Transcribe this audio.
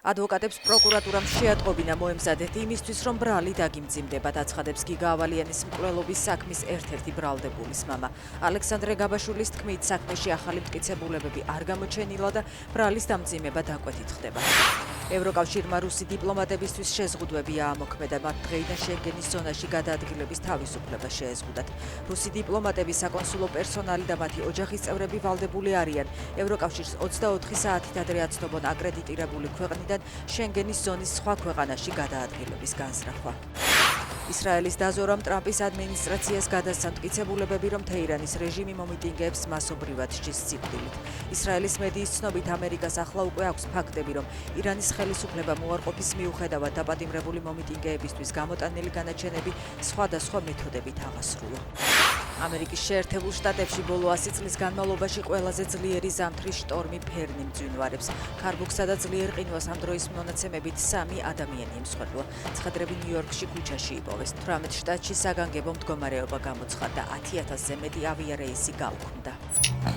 ადვოკატებს პროკურატურამ შეატყობინა მოემზადეთ იმისთვის, რომ ბრალი დაგიმძიმდებათ, აცხადებს გიგა ავალიანის მკვლელობის საქმის ერთ-ერთი ბრალდებულის მამა. ალექსანდრე გაბაშვილის თქმით, საქმეში ახალი მტკიცებულებები არ გამოჩენილა და ბრალის დამძიმება დაკვეთით ხდება. ევროკავშირმა რუსი დიპლომატებისთვის შეზღუდვები აამოქმედა, მათ დღეიდან შენგენის ზონაში გადაადგილების თავისუფლება შეეზღუდათ. რუსი დიპლომატები, საკონსულო პერსონალი და მათი ოჯახის წევრები ვალდებული არიან ევროკავშირს 24 საათით ადრე აცნობონ აკრედიტირებული ქვეყნიდან შენგენის ზონის სხვა ქვეყანაში გადაადგილების განზრახვა. ისრაელის დაზორამ ტრამპის ადმინისტრაციას გადასცა მტკიცებულებები, რომ თეირანის რეჟიმი მომიტინგეებს მასობრივად სჯის სიკვდილით. ისრაელის მედიის ცნობით, ამერიკას ახლა უკვე აქვს ფაქტები, რომ ირანის ხელისუფლებამ უარყოფის მიუხედავად დაპატიმრებული მომიტინგეებისთვის გამოტანილი განაჩენები სხვადასხვა მეთოდებით აღასრულა. ამერიკის შეერთებულ შტატებში ბოლო 100 წლის განმავლობაში ყველაზე ძლიერი ზამთრის შტორმი ფერნი მძვინვარებს. ქარბუქსა და ძლიერ ყინვას ამ დროის მონაცემებით 3 ადამიანი ემსხვერპლა. ცხადრები ნიუ-იორკში ქუჩაში იპოვეს. 18 შტატში საგანგებო მდგომარეობა გამოცხადდა, 10,000-ზე მეტი ავიარეისი გაუქმდა.